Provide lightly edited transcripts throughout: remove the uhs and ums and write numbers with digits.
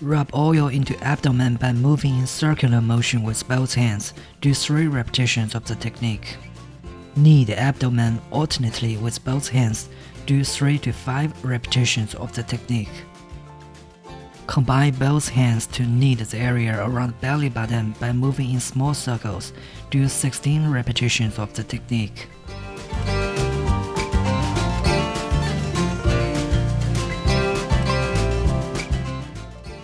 Rub oil into abdomen by moving in circular motion with both hands. Do 3 repetitions of the technique. Knee the abdomen alternately with both hands. Do 3 to 5 repetitions of the technique. Combine both hands to knead the area around belly button by moving in small circles. Do 16 repetitions of the technique.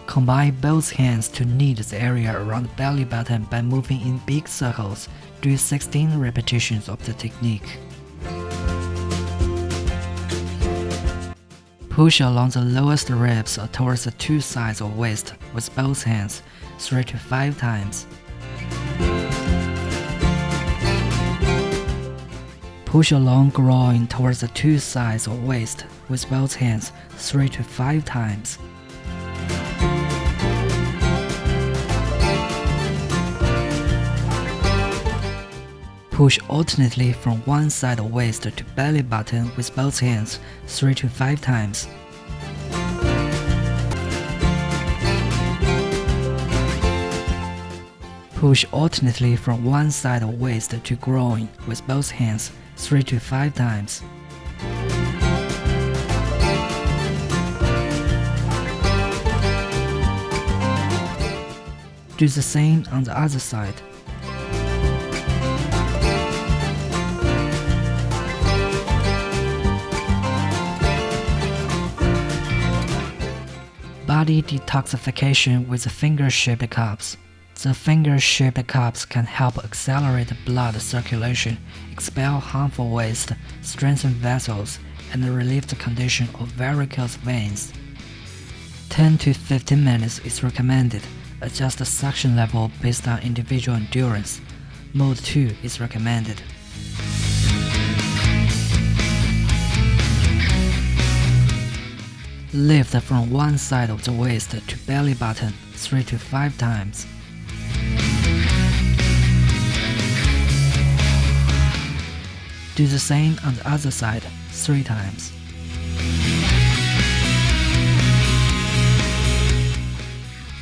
Combine both hands to knead the area around the belly button by moving in big circles. Do 16 repetitions of the technique. Push along the lowest ribs towards the 2 sides of waist with both hands 3 to 5 times. Push along groin towards the 2 sides of waist with both hands 3 to 5 times. Push alternately from one side of waist to belly button with both hands 3 to 5 times. Push alternately from one side of waist to groin with both hands 3 to 5 times. Do the same on the other side. Body detoxification with the finger-shaped cups. The finger-shaped cups can help accelerate blood circulation, expel harmful waste, strengthen vessels, and relieve the condition of varicose veins. 10 to 15 minutes is recommended. Adjust the suction level based on individual endurance. Mode 2 is recommended. Lift from one side of the waist to belly button 3 to 5 times. Do the same on the other side 3 times.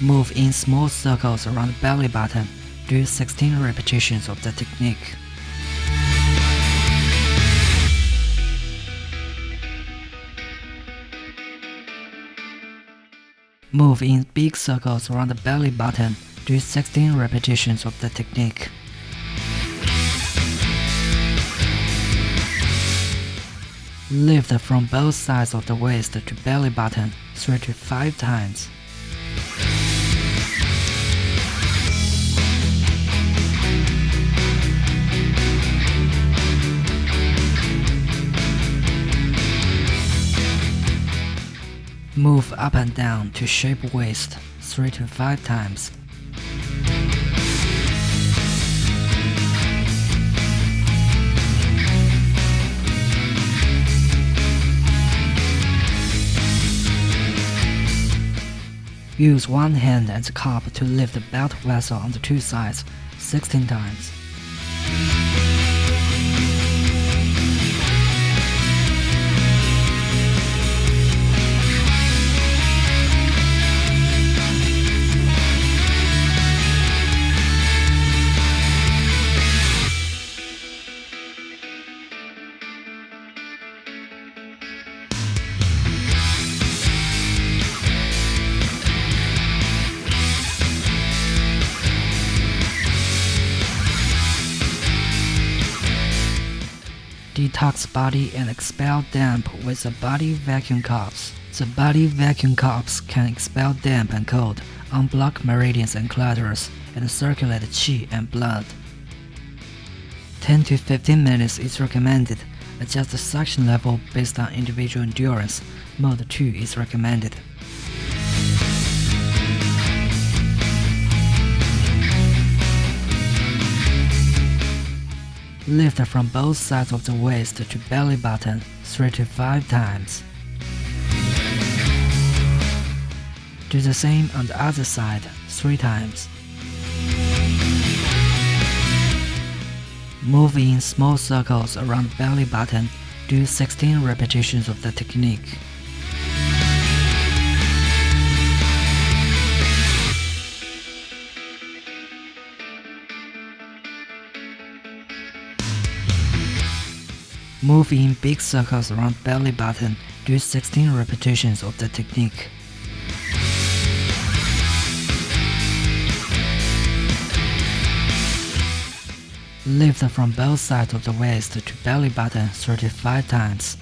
Move in small circles around the belly button. Do 16 repetitions of the technique. Move in big circles around the belly button. Do 16 repetitions of the technique. Lift from both sides of the waist to belly button 3 to 5 times. Move up and down to shape waist 3 to 5 times. Use one hand as a cup to lift the belt vessel on the 2 sides 16 times. Detox body and expel damp with the body vacuum cups. The body vacuum cups can expel damp and cold, unblock meridians and clitoris, and circulate qi and blood. 10 to 15 minutes is recommended. Adjust the suction level based on individual endurance. Mode 2 is recommended. Lift from both sides of the waist to belly button 3 to 5 times. Do the same on the other side 3 times. Move in small circles around the belly button. Do 16 repetitions of the technique. Move in big circles around belly button. Do 16 repetitions of the technique. Lift from both sides of the waist to belly button 35 times.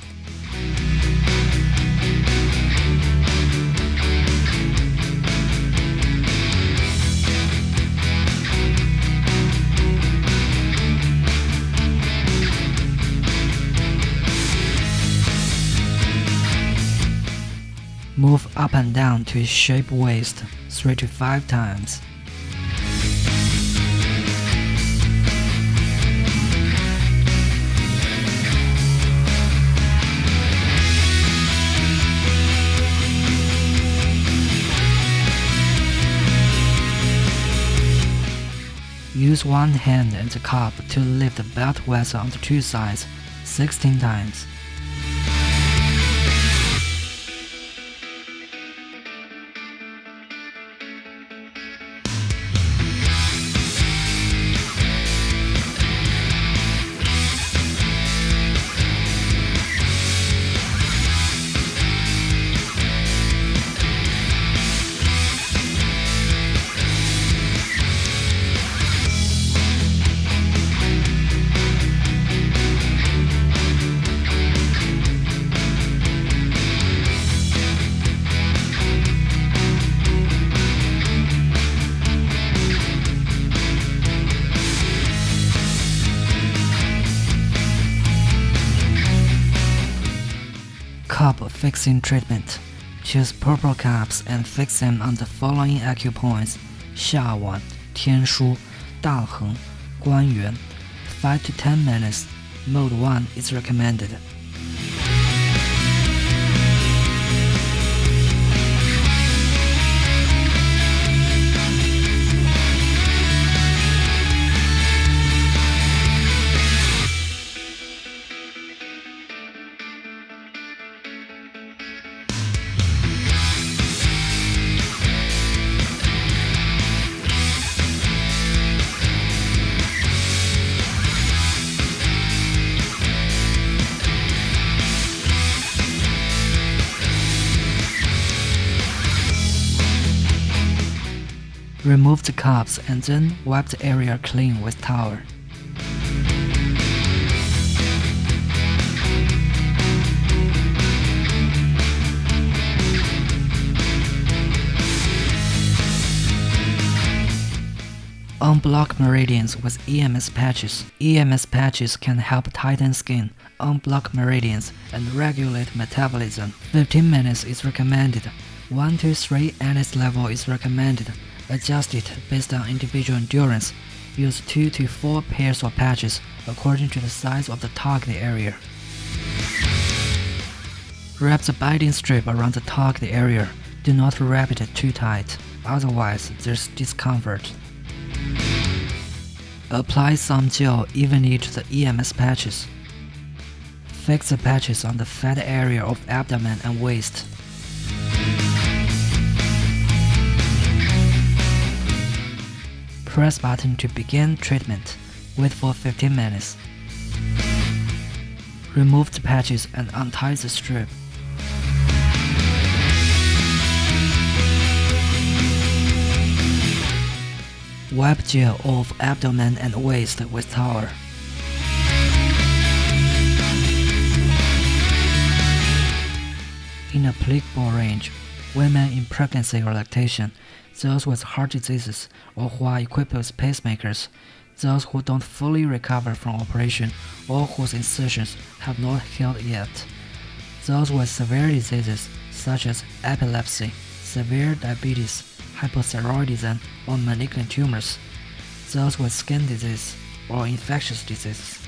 Move up and down to shape waist 3 to 5 times. Use one hand and the cup to lift the belt vessel on the two sides 16 times. Cup fixing treatment. Choose purple cups and fix them on the following acupoints: 下腕、天枢、大横、关元. 5 to 10 minutes. Mode 1 is recommended. Remove the cups and then wipe the area clean with towel. Unblock meridians with EMS patches. EMS patches can help tighten skin, unblock meridians, and regulate metabolism. 15 minutes is recommended. 1 to 3 NS level is recommended. Adjust it based on individual endurance. Use 2 to 4 pairs of patches according to the size of the target area. Wrap the binding strip around the target area. Do not wrap it too tight, otherwise there's discomfort. Apply some gel evenly to the EMS patches. Fix the patches on the fat area of abdomen and waist. Press button to begin treatment. Wait for 15 minutes. Remove the patches and untie the strip. Wipe gel off abdomen and waist with towel. In applicable range, women in pregnancy or lactation, those with heart diseases or who are equipped with pacemakers, those who don't fully recover from operation or whose incisions have not healed yet, those with severe diseases such as epilepsy, severe diabetes, hypothyroidism, or malignant tumors, those with skin disease or infectious diseases.